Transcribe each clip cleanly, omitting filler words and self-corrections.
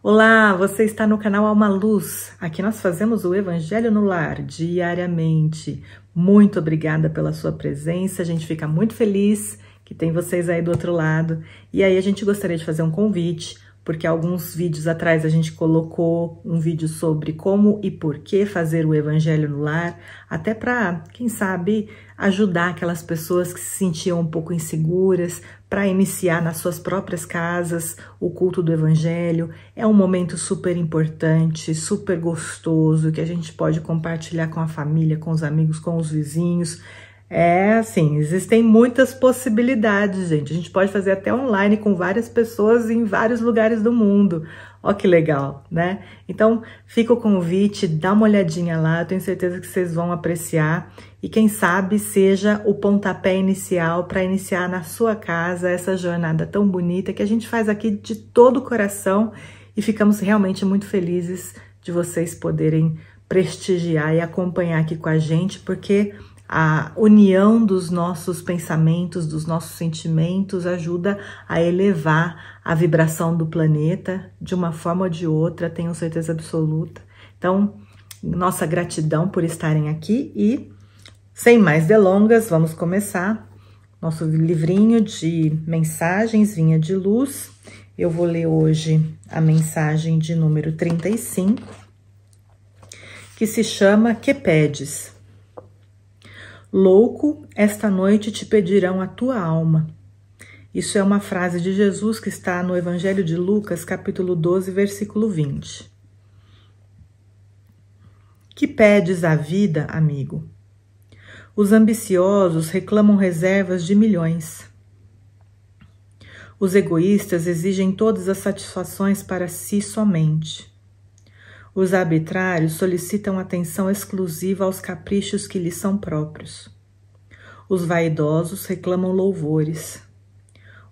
Olá, você está no canal Alma Luz. Aqui nós fazemos o Evangelho no Lar diariamente. Muito obrigada pela sua presença. A gente fica muito feliz que tem vocês aí do outro lado. E aí a gente gostaria de fazer um convite, porque alguns vídeos atrás a gente colocou um vídeo sobre como e por que fazer o Evangelho no Lar, até para, quem sabe, ajudar aquelas pessoas que se sentiam um pouco inseguras, para iniciar nas suas próprias casas o culto do Evangelho. É um momento super importante, super gostoso, que a gente pode compartilhar com a família, com os amigos, com os vizinhos. Assim, existem muitas possibilidades, gente. A gente pode fazer até online com várias pessoas em vários lugares do mundo. Ó que legal, né? Então, fica o convite, dá uma olhadinha lá, eu tenho certeza que vocês vão apreciar. E quem sabe seja o pontapé inicial para iniciar na sua casa essa jornada tão bonita que a gente faz aqui de todo o coração e ficamos realmente muito felizes de vocês poderem prestigiar e acompanhar aqui com a gente, porque a união dos nossos pensamentos, dos nossos sentimentos ajuda a elevar a vibração do planeta de uma forma ou de outra, tenho certeza absoluta. Então, nossa gratidão por estarem aqui e, sem mais delongas, vamos começar nosso livrinho de mensagens, Vinha de Luz. Eu vou ler hoje a mensagem de número 35, que se chama Que Pedes? Louco, esta noite te pedirão a tua alma. Isso é uma frase de Jesus que está no Evangelho de Lucas, capítulo 12, versículo 20. Que pedes à vida, amigo? Os ambiciosos reclamam reservas de milhões. Os egoístas exigem todas as satisfações para si somente. Os arbitrários solicitam atenção exclusiva aos caprichos que lhes são próprios. Os vaidosos reclamam louvores.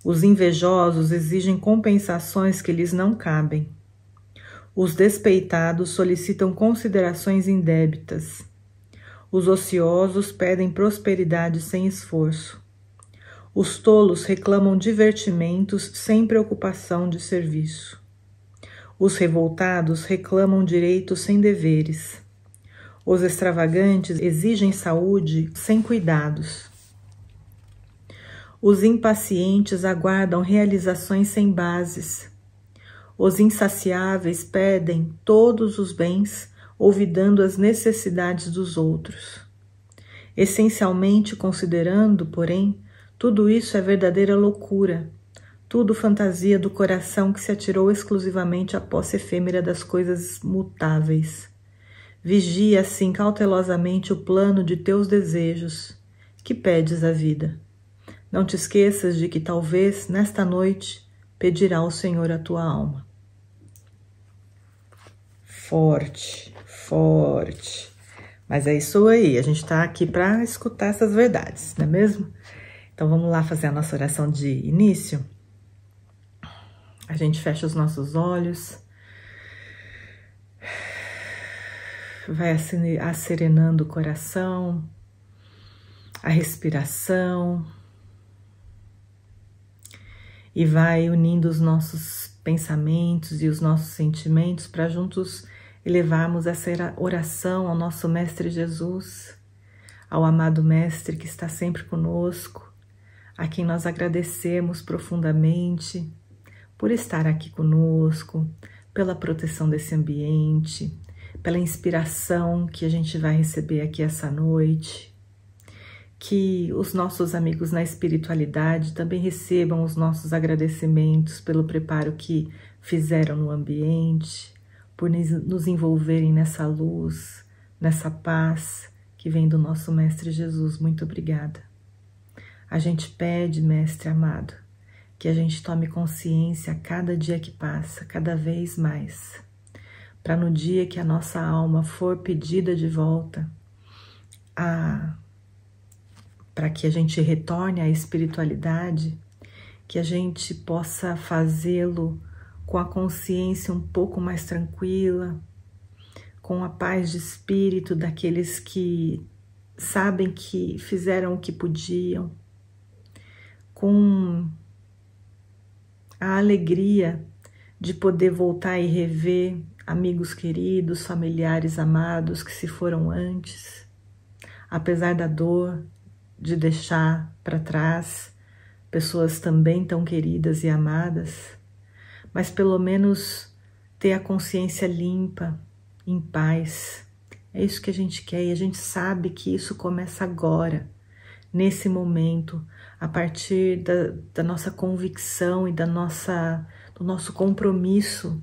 Os invejosos exigem compensações que lhes não cabem. Os despeitados solicitam considerações indébitas. Os ociosos pedem prosperidade sem esforço. Os tolos reclamam divertimentos sem preocupação de serviço. Os revoltados reclamam direitos sem deveres. Os extravagantes exigem saúde sem cuidados. Os impacientes aguardam realizações sem bases. Os insaciáveis pedem todos os bens, olvidando as necessidades dos outros. Essencialmente considerando, porém, tudo isso é verdadeira loucura, tudo fantasia do coração que se atirou exclusivamente à posse efêmera das coisas mutáveis. Vigia, assim, cautelosamente o plano de teus desejos. Que pedes à vida? Não te esqueças de que talvez, nesta noite, pedirá ao Senhor a tua alma. Forte, forte. Mas é isso aí, a gente está aqui para escutar essas verdades, não é mesmo? Então vamos lá fazer a nossa oração de início? A gente fecha os nossos olhos, vai acerenando o coração, a respiração, e vai unindo os nossos pensamentos e os nossos sentimentos para juntos elevarmos essa oração ao nosso Mestre Jesus, ao amado Mestre que está sempre conosco, a quem nós agradecemos profundamente por estar aqui conosco, pela proteção desse ambiente, pela inspiração que a gente vai receber aqui essa noite. Que os nossos amigos na espiritualidade também recebam os nossos agradecimentos pelo preparo que fizeram no ambiente, por nos envolverem nessa luz, nessa paz que vem do nosso Mestre Jesus. Muito obrigada. A gente pede, Mestre amado, que a gente tome consciência a cada dia que passa, cada vez mais, para no dia que a nossa alma for pedida de volta, para que a gente retorne à espiritualidade, que a gente possa fazê-lo com a consciência um pouco mais tranquila, com a paz de espírito daqueles que sabem que fizeram o que podiam, com a alegria de poder voltar e rever amigos queridos, familiares amados que se foram antes, apesar da dor de deixar para trás pessoas também tão queridas e amadas, mas pelo menos ter a consciência limpa, em paz. É isso que a gente quer e a gente sabe que isso começa agora, nesse momento, a partir da nossa convicção e do nosso compromisso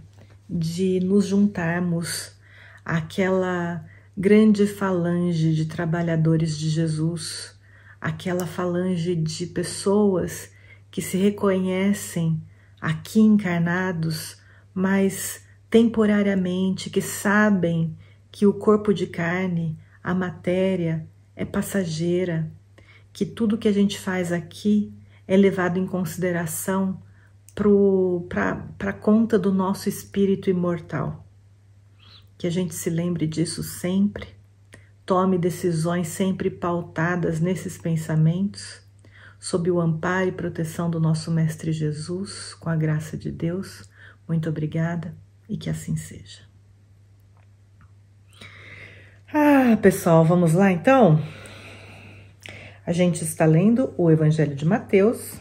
de nos juntarmos àquela grande falange de trabalhadores de Jesus, aquela falange de pessoas que se reconhecem aqui encarnados, mas temporariamente, que sabem que o corpo de carne, a matéria, é passageira, que tudo que a gente faz aqui é levado em consideração para a conta do nosso espírito imortal. Que a gente se lembre disso sempre, tome decisões sempre pautadas nesses pensamentos, sob o amparo e proteção do nosso Mestre Jesus, com a graça de Deus. Muito obrigada e que assim seja. Pessoal, vamos lá então? A gente está lendo o Evangelho de Mateus,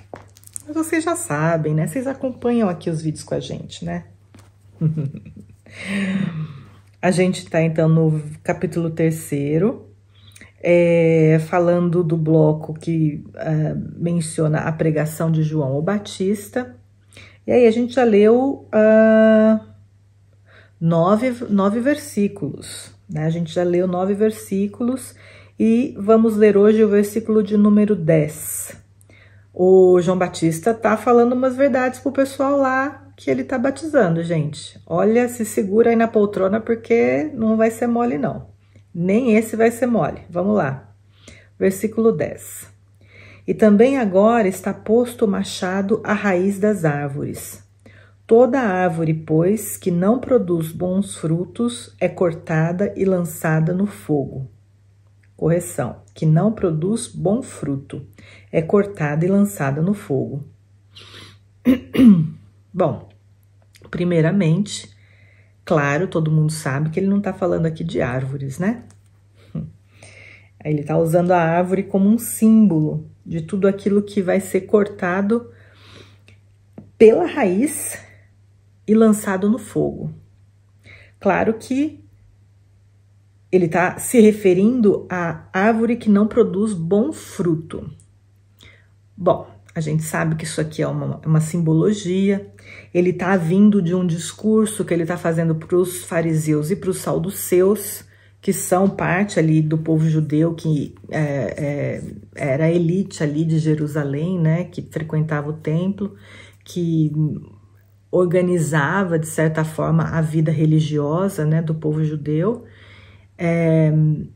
mas vocês já sabem, né? Vocês acompanham aqui os vídeos com a gente, né? A gente está então no capítulo 3º, falando do bloco que menciona a pregação de João o Batista. E aí a gente já leu 9 versículos, né? A gente já leu 9 versículos e vamos ler hoje o versículo de número 10. O João Batista tá falando umas verdades pro pessoal lá que ele tá batizando, gente. Olha, se segura aí na poltrona porque não vai ser mole não. Nem esse vai ser mole. Vamos lá. Versículo 10. E também agora está posto o machado à raiz das árvores. Toda árvore, pois, que não produz bons frutos, é cortada e lançada no fogo. Correção, que não produz bom fruto, é cortada e lançada no fogo. Bom, primeiramente, claro, todo mundo sabe que ele não está falando aqui de árvores, né? Ele está usando a árvore como um símbolo de tudo aquilo que vai ser cortado pela raiz e lançado no fogo. Claro que ele está se referindo à árvore que não produz bom fruto. Bom, a gente sabe que isso aqui é uma simbologia. Ele está vindo de um discurso que ele está fazendo para os fariseus e para os saduceus, que são parte ali do povo judeu, que era a elite ali de Jerusalém, né, que frequentava o templo, que organizava, de certa forma, a vida religiosa, né, do povo judeu.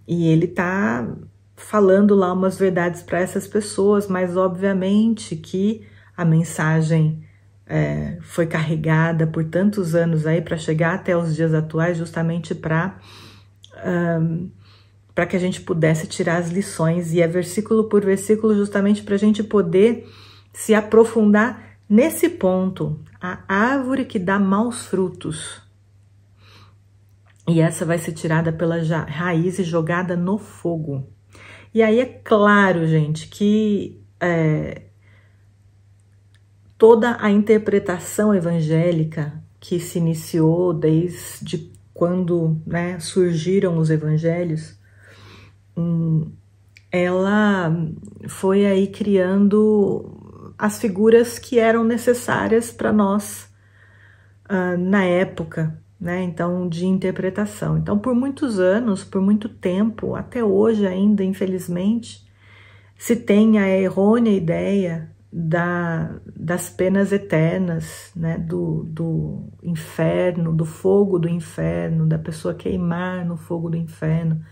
E ele tá falando lá umas verdades para essas pessoas, mas obviamente que a mensagem foi carregada por tantos anos aí para chegar até os dias atuais, justamente para que a gente pudesse tirar as lições, e é versículo por versículo, justamente para a gente poder se aprofundar nesse ponto, a árvore que dá maus frutos. E essa vai ser tirada pela raiz e jogada no fogo. E aí é claro, gente, que toda a interpretação evangélica que se iniciou desde quando, né, surgiram os evangelhos, ela foi aí criando as figuras que eram necessárias para nós na época, né? Então, de interpretação. Então, por muitos anos, por muito tempo, até hoje ainda, infelizmente, se tem a errônea ideia das penas eternas, né? Do inferno, do fogo do inferno, da pessoa queimar no fogo do inferno.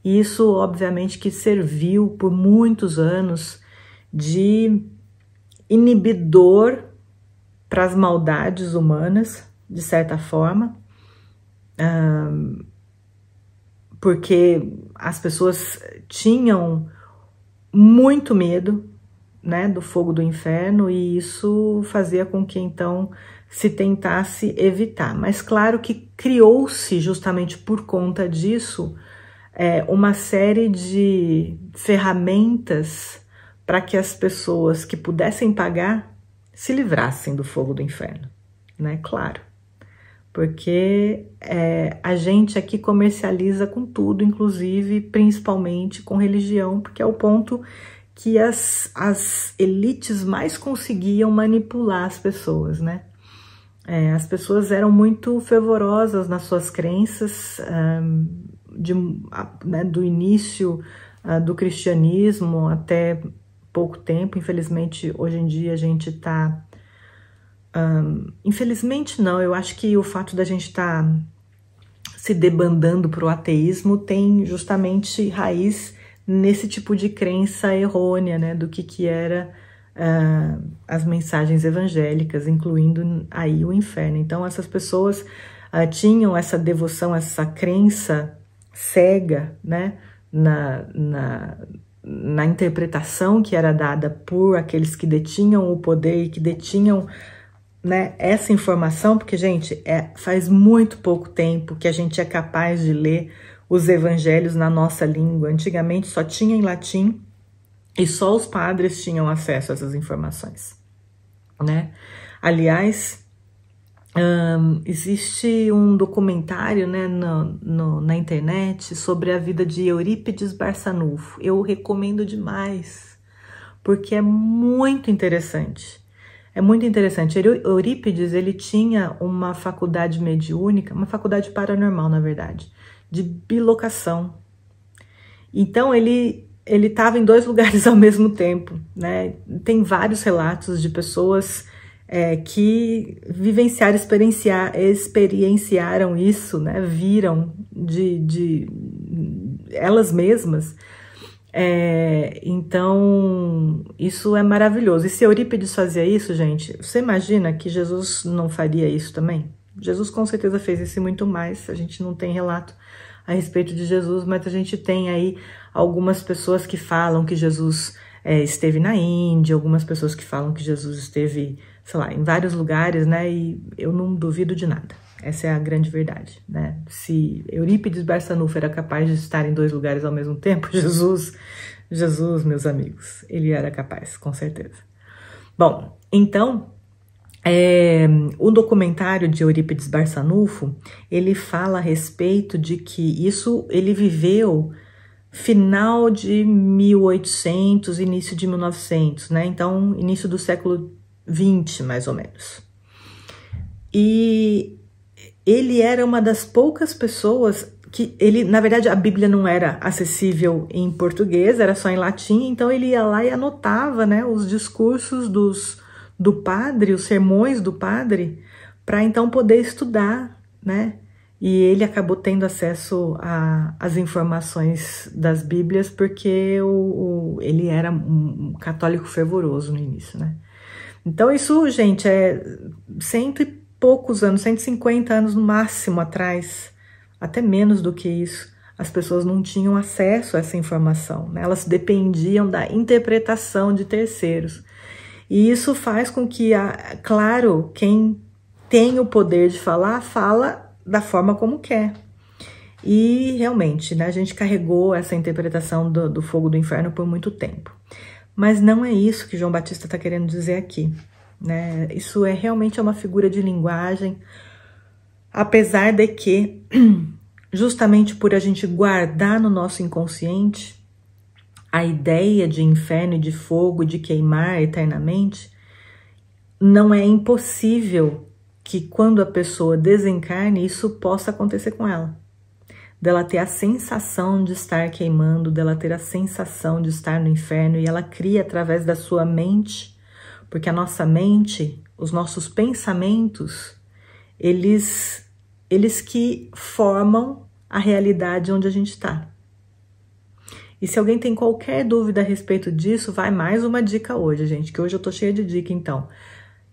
E isso, obviamente, que serviu por muitos anos de inibidor para as maldades humanas, de certa forma, porque as pessoas tinham muito medo, né, do fogo do inferno, e isso fazia com que então se tentasse evitar. Mas claro que criou-se justamente por conta disso uma série de ferramentas para que as pessoas que pudessem pagar se livrassem do fogo do inferno, né? Claro, porque a gente aqui comercializa com tudo, inclusive, principalmente com religião, porque é o ponto que as elites mais conseguiam manipular as pessoas, né? As pessoas eram muito fervorosas nas suas crenças, do início do cristianismo até pouco tempo. Infelizmente, hoje em dia a gente está... infelizmente não, eu acho que o fato da gente estar se debandando para o ateísmo tem justamente raiz nesse tipo de crença errônea, né, do que era as mensagens evangélicas, incluindo aí o inferno. Então essas pessoas tinham essa devoção, essa crença cega, né, na interpretação que era dada por aqueles que detinham o poder e que detinham, né, essa informação, porque, gente, faz muito pouco tempo que a gente é capaz de ler os evangelhos na nossa língua. Antigamente só tinha em latim e só os padres tinham acesso a essas informações, né? Aliás, existe um documentário, né, na internet sobre a vida de Eurípides Barçanufo. Eu recomendo demais, porque é muito interessante. É muito interessante. Eurípides, ele tinha uma faculdade mediúnica, uma faculdade paranormal, na verdade, de bilocação. Então, ele estava em 2 lugares ao mesmo tempo, né? Tem vários relatos de pessoas que vivenciaram, experienciaram isso, né? Viram de elas mesmas. Então, isso é maravilhoso. E se Eurípides fazia isso, gente, você imagina que Jesus não faria isso também? Jesus com certeza fez isso e muito mais. A gente não tem relato a respeito de Jesus, mas a gente tem aí algumas pessoas que falam que Jesus esteve na Índia, algumas pessoas que falam que Jesus esteve, sei lá, em vários lugares, né? E eu não duvido de nada. Essa é a grande verdade, né? Se Eurípides Barçanufo era capaz de estar em 2 lugares ao mesmo tempo, Jesus, meus amigos, ele era capaz, com certeza. Bom, então, o documentário de Eurípides Barçanufo, ele fala a respeito de que isso ele viveu final de 1800, início de 1900, né? Então, início do século 20, mais ou menos. E ele era uma das poucas pessoas que na verdade, a Bíblia não era acessível em português, era só em latim, então ele ia lá e anotava, né, os discursos do padre, os sermões do padre, para então poder estudar, né? E ele acabou tendo acesso às informações das Bíblias porque ele era um católico fervoroso no início, né? Então isso, gente, é 100 e poucos anos, 150 anos no máximo atrás, até menos do que isso, as pessoas não tinham acesso a essa informação, né? Elas dependiam da interpretação de terceiros. E isso faz com que, claro, quem tem o poder de falar, fala da forma como quer. E realmente, né, a gente carregou essa interpretação do fogo do inferno por muito tempo. Mas não é isso que João Batista está querendo dizer aqui, né? Isso realmente uma figura de linguagem, apesar de que, justamente por a gente guardar no nosso inconsciente a ideia de inferno e de fogo, de queimar eternamente, não é impossível que quando a pessoa desencarne, isso possa acontecer com ela. Dela ter a sensação de estar queimando, dela ter a sensação de estar no inferno, e ela cria através da sua mente, porque a nossa mente, os nossos pensamentos, eles que formam a realidade onde a gente está. E se alguém tem qualquer dúvida a respeito disso, vai mais uma dica hoje, gente, que hoje eu tô cheia de dica, então.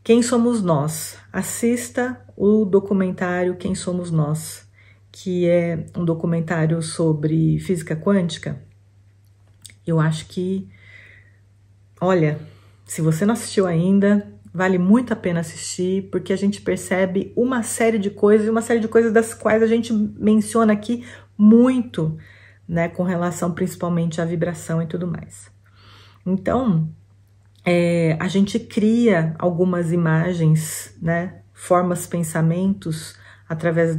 Quem somos nós? Assista o documentário Quem Somos Nós, que é um documentário sobre física quântica. Eu acho que, olha, se você não assistiu ainda, vale muito a pena assistir, porque a gente percebe uma série de coisas, e uma série de coisas das quais a gente menciona aqui muito, né, com relação principalmente à vibração e tudo mais. Então, a gente cria algumas imagens, né, formas, pensamentos, através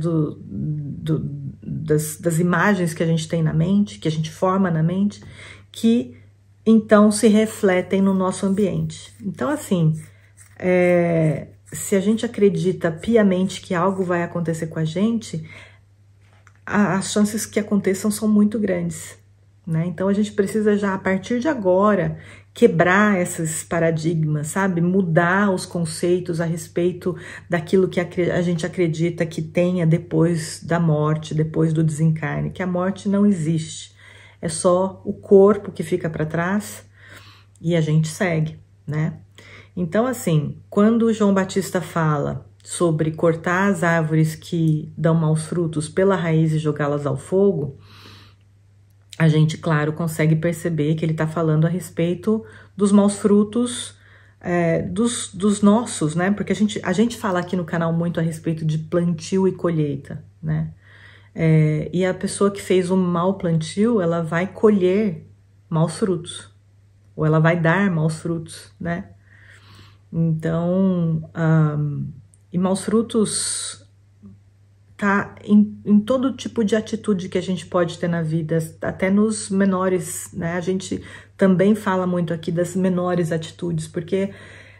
das imagens que a gente tem na mente, que a gente forma na mente, que então se refletem no nosso ambiente. Então, assim, se a gente acredita piamente que algo vai acontecer com a gente, as chances que aconteçam são muito grandes, né? Então a gente precisa já, a partir de agora, quebrar esses paradigmas, sabe? Mudar os conceitos a respeito daquilo que a gente acredita que tenha depois da morte, depois do desencarne, que a morte não existe. É só o corpo que fica para trás e a gente segue, né? Então, assim, quando o João Batista fala sobre cortar as árvores que dão maus frutos pela raiz e jogá-las ao fogo, a gente, claro, consegue perceber que ele está falando a respeito dos maus frutos dos nossos, né? Porque a gente fala aqui no canal muito a respeito de plantio e colheita, né? E a pessoa que fez um mau plantio, ela vai colher maus frutos, ou ela vai dar maus frutos, né? Então, e maus frutos tá em todo tipo de atitude que a gente pode ter na vida, até nos menores, né? A gente também fala muito aqui das menores atitudes, porque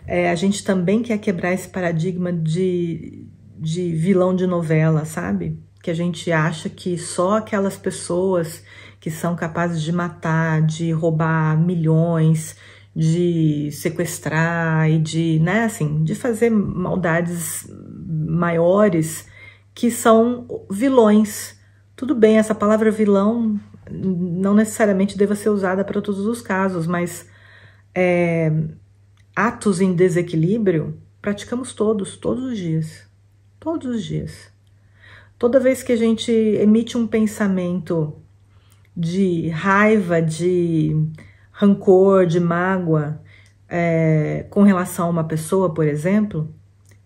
a gente também quer quebrar esse paradigma de vilão de novela, sabe? Que a gente acha que só aquelas pessoas que são capazes de matar, de roubar milhões, de sequestrar e de, né, assim, de fazer maldades maiores, que são vilões. Tudo bem, essa palavra vilão não necessariamente deva ser usada para todos os casos, mas atos em desequilíbrio praticamos todos os dias. Todos os dias. Toda vez que a gente emite um pensamento de raiva, de rancor, de mágoa, com relação a uma pessoa, por exemplo,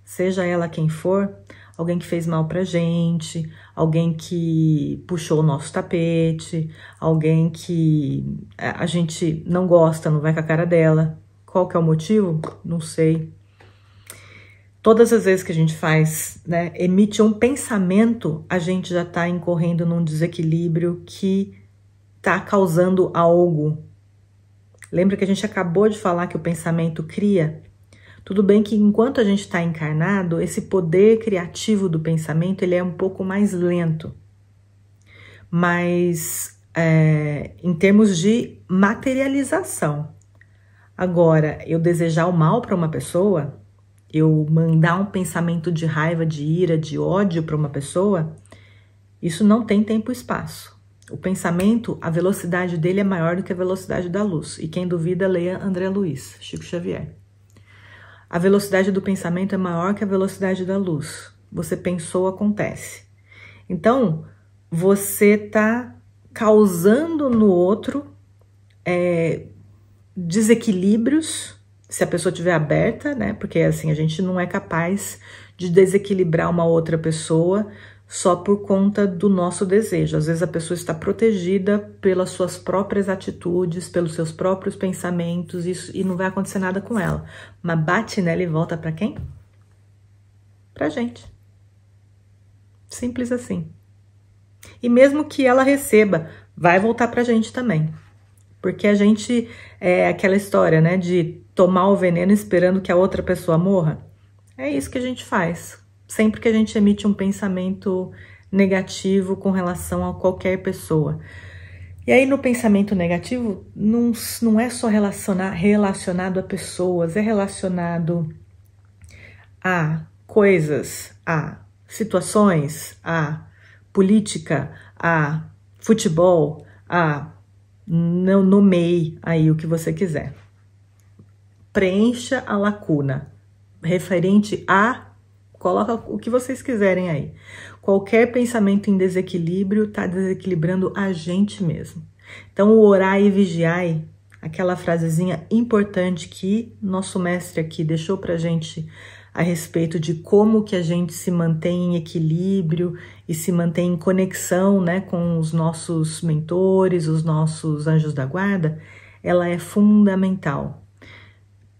seja ela quem for, alguém que fez mal pra gente, alguém que puxou o nosso tapete, alguém que a gente não gosta, não vai com a cara dela. Qual que é o motivo? Não sei. Todas as vezes que a gente faz, né, emite um pensamento, a gente já está incorrendo num desequilíbrio que está causando algo. Lembra que a gente acabou de falar que o pensamento cria? Tudo bem que enquanto a gente está encarnado, esse poder criativo do pensamento ele é um pouco mais lento. Mas em termos de materialização. Agora, eu desejar o mal para uma pessoa, eu mandar um pensamento de raiva, de ira, de ódio para uma pessoa, isso não tem tempo e espaço. O pensamento, a velocidade dele é maior do que a velocidade da luz. E quem duvida, leia André Luiz, Chico Xavier. A velocidade do pensamento é maior que a velocidade da luz. Você pensou, acontece. Então, você está causando no outro desequilíbrios, se a pessoa estiver aberta, né? Porque assim, a gente não é capaz de desequilibrar uma outra pessoa só por conta do nosso desejo. Às vezes a pessoa está protegida pelas suas próprias atitudes, pelos seus próprios pensamentos, e não vai acontecer nada com ela. Mas bate nela e volta para quem? Pra gente. Simples assim. E mesmo que ela receba, vai voltar pra gente também. Porque a gente, aquela história, né, de tomar o veneno esperando que a outra pessoa morra. É isso que a gente faz. Sempre que a gente emite um pensamento negativo com relação a qualquer pessoa. E aí no pensamento negativo, não é só relacionado a pessoas, é relacionado a coisas, a situações, a política, a futebol, não nomeie aí o que você quiser. Preencha a lacuna referente a, coloca o que vocês quiserem aí. Qualquer pensamento em desequilíbrio está desequilibrando a gente mesmo. Então o orai e vigiai aquela frasezinha importante que nosso mestre aqui deixou pra gente a respeito de como que a gente se mantém em equilíbrio e se mantém em conexão, né, com os nossos mentores, os nossos anjos da guarda, ela é fundamental.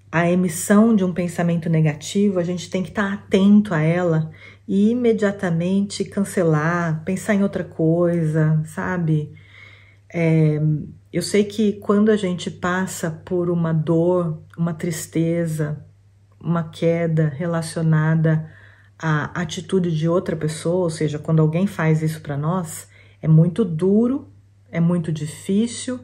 A emissão de um pensamento negativo, a gente tem que estar atento a ela e imediatamente cancelar, pensar em outra coisa, sabe? Eu sei que quando a gente passa por uma dor, uma tristeza, uma queda relacionada à atitude de outra pessoa, ou seja, quando alguém faz isso para nós, é muito duro, é muito difícil,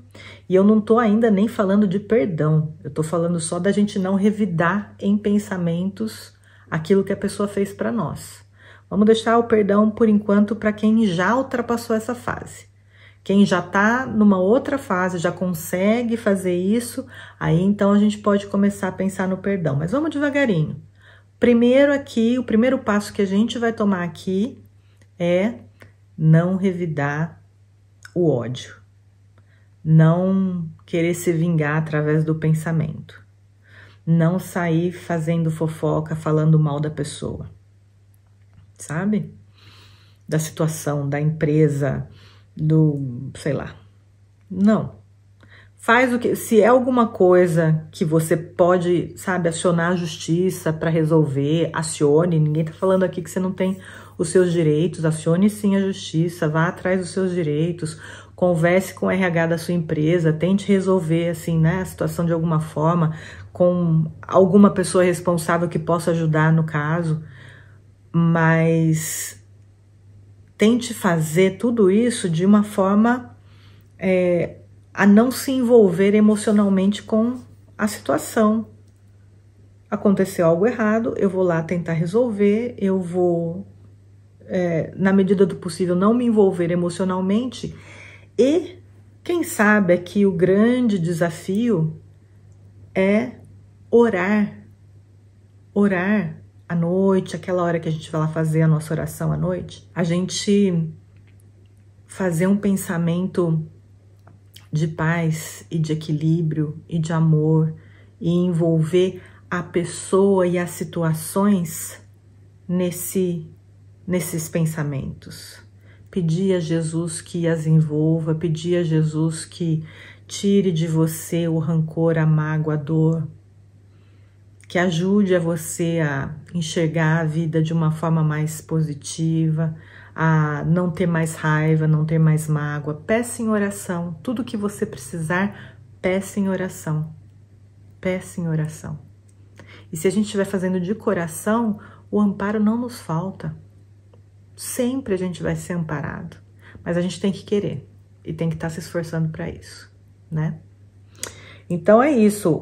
e eu não tô ainda nem falando de perdão, eu tô falando só da gente não revidar em pensamentos aquilo que a pessoa fez para nós. Vamos deixar o perdão por enquanto para quem já ultrapassou essa fase. Quem já está numa outra fase, já consegue fazer isso, aí então a gente pode começar a pensar no perdão. Mas vamos devagarinho. Primeiro aqui, o primeiro passo que a gente vai tomar aqui é não revidar o ódio. Não querer se vingar através do pensamento. Não sair fazendo fofoca, falando mal da pessoa. Sabe? Da situação, da empresa, sei lá. Não. Faz o que, se é alguma coisa que você pode, sabe, acionar a justiça para resolver, acione. Ninguém tá falando aqui que você não tem os seus direitos. Acione sim a justiça, vá atrás dos seus direitos, converse com o RH da sua empresa, tente resolver assim, né, a situação de alguma forma com alguma pessoa responsável que possa ajudar no caso. Mas tente fazer tudo isso de uma forma a não se envolver emocionalmente com a situação. Aconteceu algo errado, eu vou lá tentar resolver, eu vou, na medida do possível, não me envolver emocionalmente. E quem sabe aqui o grande desafio é orar. Orar à noite, aquela hora que a gente vai lá fazer a nossa oração à noite, a gente fazer um pensamento de paz e de equilíbrio e de amor e envolver a pessoa e as situações nesses pensamentos. Pedir a Jesus que as envolva, pedir a Jesus que tire de você o rancor, a mágoa, a dor, que ajude a você a enxergar a vida de uma forma mais positiva, a não ter mais raiva, não ter mais mágoa. Peça em oração. Tudo que você precisar, peça em oração. Peça em oração. E se a gente estiver fazendo de coração, o amparo não nos falta. Sempre a gente vai ser amparado. Mas a gente tem que querer e tem que estar se esforçando para isso, né? Então é isso,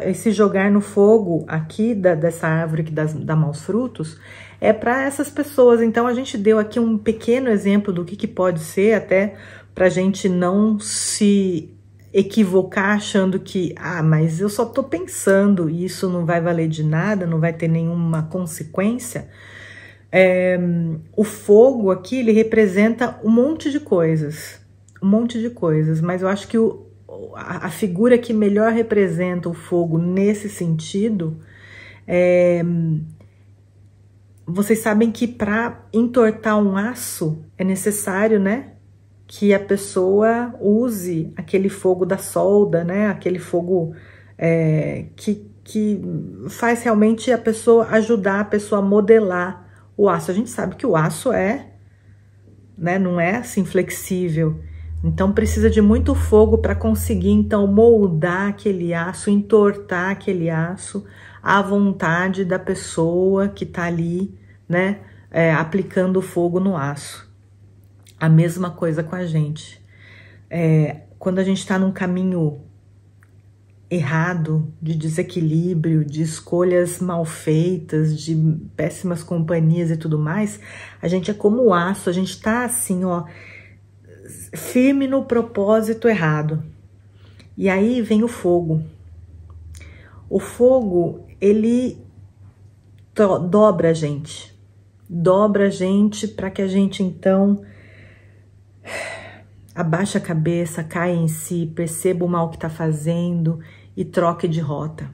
esse jogar no fogo aqui dessa árvore que dá maus frutos é para essas pessoas. Então a gente deu aqui um pequeno exemplo do que pode ser, até para a gente não se equivocar achando que, mas eu só tô pensando e isso não vai valer de nada, não vai ter nenhuma consequência. O fogo aqui, ele representa um monte de coisas, mas eu acho que a figura que melhor representa o fogo nesse sentido vocês sabem que para entortar um aço é necessário, né, que a pessoa use aquele fogo da solda, né, aquele fogo que faz realmente a pessoa ajudar a pessoa a modelar o aço. A gente sabe que o aço né, não é assim flexível. Então precisa de muito fogo para conseguir então moldar aquele aço, entortar aquele aço à vontade da pessoa que está ali, né, aplicando o fogo no aço. A mesma coisa com a gente. Quando a gente está num caminho errado, de desequilíbrio, de escolhas mal feitas, de péssimas companhias e tudo mais, a gente é como o aço, a gente está assim, ó, firme no propósito errado. E aí vem o fogo. O fogo, ele dobra a gente. Dobra a gente para que a gente, então, abaixe a cabeça, caia em si, perceba o mal que está fazendo e troque de rota.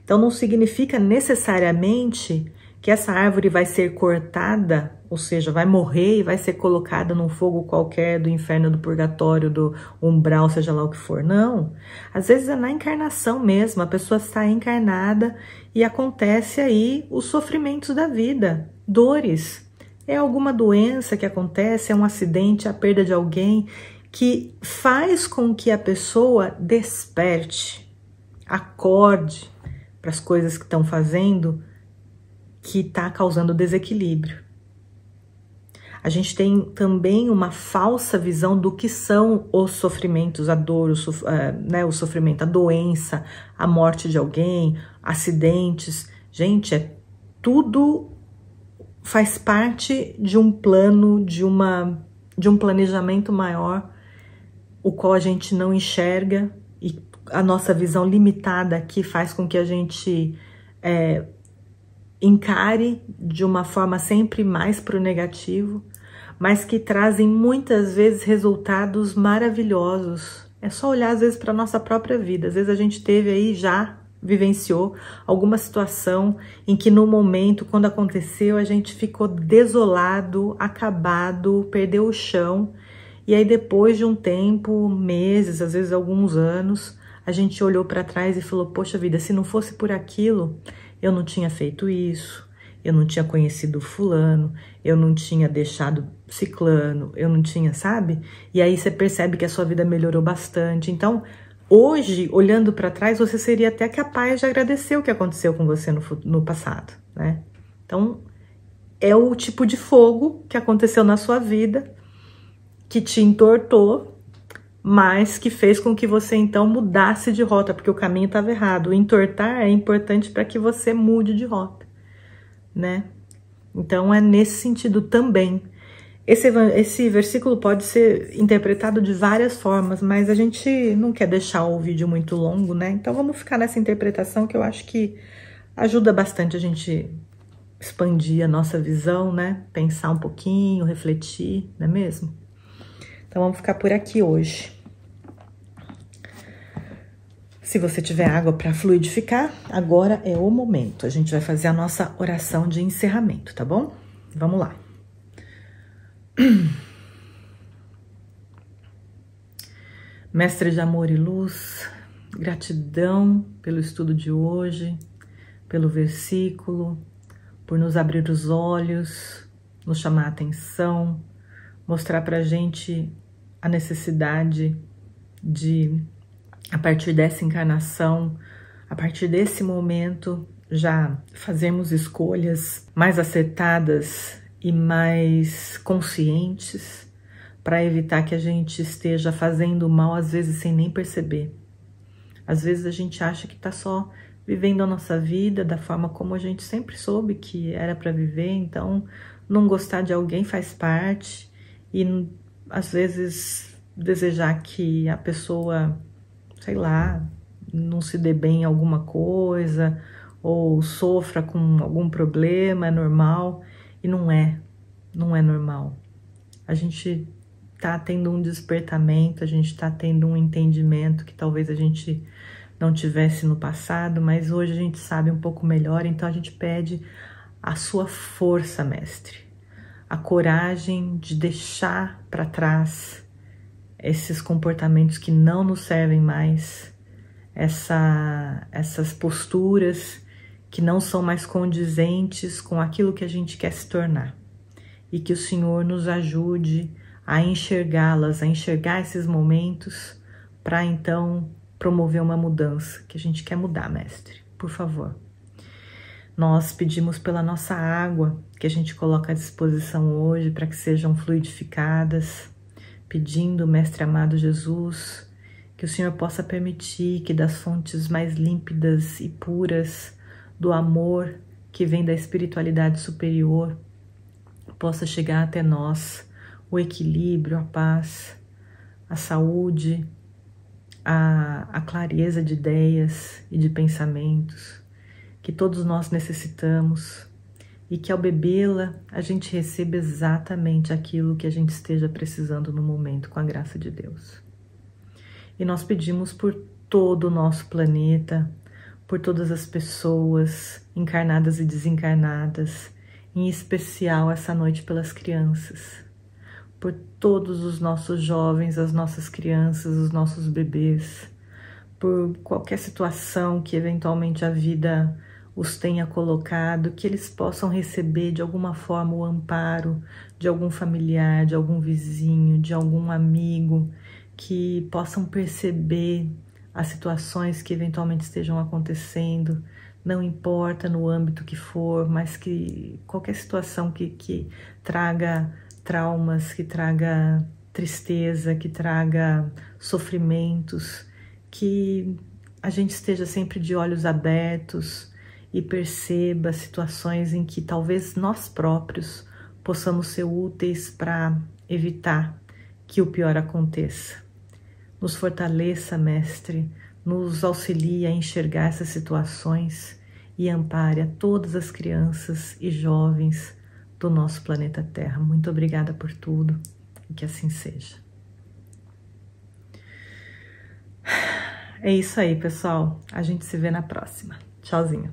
Então não significa necessariamente que essa árvore vai ser cortada, ou seja, vai morrer e vai ser colocada num fogo qualquer do inferno, do purgatório, do umbral, seja lá o que for. Não. Às vezes é na encarnação mesmo, a pessoa está encarnada e acontece aí os sofrimentos da vida, dores. É alguma doença que acontece, é um acidente, a perda de alguém que faz com que a pessoa desperte, acorde para as coisas que estão fazendo, que está causando desequilíbrio. A gente tem também uma falsa visão do que são os sofrimentos, a dor, o sofrimento, a doença, a morte de alguém, acidentes. Gente, tudo faz parte de um plano, de um planejamento maior, o qual a gente não enxerga, e a nossa visão limitada aqui faz com que a gente encare de uma forma sempre mais para o negativo, mas que trazem muitas vezes resultados maravilhosos. É só olhar às vezes para a nossa própria vida. Às vezes a gente teve aí, já vivenciou alguma situação em que no momento, quando aconteceu, a gente ficou desolado, acabado, perdeu o chão, e aí depois de um tempo, meses, às vezes alguns anos, a gente olhou para trás e falou, poxa vida, se não fosse por aquilo, eu não tinha feito isso, eu não tinha conhecido fulano, eu não tinha deixado ciclano, eu não tinha, sabe? E aí você percebe que a sua vida melhorou bastante. Então, hoje, olhando para trás, você seria até capaz de agradecer o que aconteceu com você no passado, né? Então, é o tipo de fogo que aconteceu na sua vida, que te entortou, mas que fez com que você então mudasse de rota, porque o caminho estava errado. O entortar é importante para que você mude de rota, né? Então é nesse sentido também. Esse versículo pode ser interpretado de várias formas, mas a gente não quer deixar o vídeo muito longo, né? Então vamos ficar nessa interpretação que eu acho que ajuda bastante a gente expandir a nossa visão, né? Pensar um pouquinho, refletir, não é mesmo? Então vamos ficar por aqui hoje. Se você tiver água para fluidificar, agora é o momento. A gente vai fazer a nossa oração de encerramento, tá bom? Vamos lá. Mestre de amor e luz, gratidão pelo estudo de hoje, pelo versículo, por nos abrir os olhos, nos chamar a atenção, mostrar pra gente a necessidade de, a partir dessa encarnação, a partir desse momento, já fazermos escolhas mais acertadas e mais conscientes para evitar que a gente esteja fazendo mal, às vezes sem nem perceber. Às vezes a gente acha que está só vivendo a nossa vida da forma como a gente sempre soube que era para viver, então não gostar de alguém faz parte, e às vezes desejar que a pessoa, sei lá, não se dê bem em alguma coisa, ou sofra com algum problema, é normal, e não é normal. A gente tá tendo um despertamento, a gente tá tendo um entendimento que talvez a gente não tivesse no passado, mas hoje a gente sabe um pouco melhor, então a gente pede a sua força, mestre, a coragem de deixar para trás esses comportamentos que não nos servem mais, essas posturas que não são mais condizentes com aquilo que a gente quer se tornar. E que o Senhor nos ajude a enxergá-las, a enxergar esses momentos, para então promover uma mudança, que a gente quer mudar, mestre, por favor. Nós pedimos pela nossa água, que a gente coloca à disposição hoje, para que sejam fluidificadas, pedindo, mestre amado Jesus, que o Senhor possa permitir que das fontes mais límpidas e puras do amor que vem da espiritualidade superior, possa chegar até nós o equilíbrio, a paz, a saúde, a clareza de ideias e de pensamentos que todos nós necessitamos, e que ao bebê-la a gente receba exatamente aquilo que a gente esteja precisando no momento, com a graça de Deus. E nós pedimos por todo o nosso planeta, por todas as pessoas encarnadas e desencarnadas, em especial essa noite pelas crianças, por todos os nossos jovens, as nossas crianças, os nossos bebês, por qualquer situação que eventualmente a vida os tenha colocado, que eles possam receber de alguma forma o amparo de algum familiar, de algum vizinho, de algum amigo, que possam perceber as situações que eventualmente estejam acontecendo, não importa no âmbito que for, mas que qualquer situação que traga traumas, que traga tristeza, que traga sofrimentos, que a gente esteja sempre de olhos abertos e perceba situações em que talvez nós próprios possamos ser úteis para evitar que o pior aconteça. Nos fortaleça, Mestre, nos auxilie a enxergar essas situações e ampare a todas as crianças e jovens do nosso planeta Terra. Muito obrigada por tudo e que assim seja. É isso aí, pessoal. A gente se vê na próxima. Tchauzinho.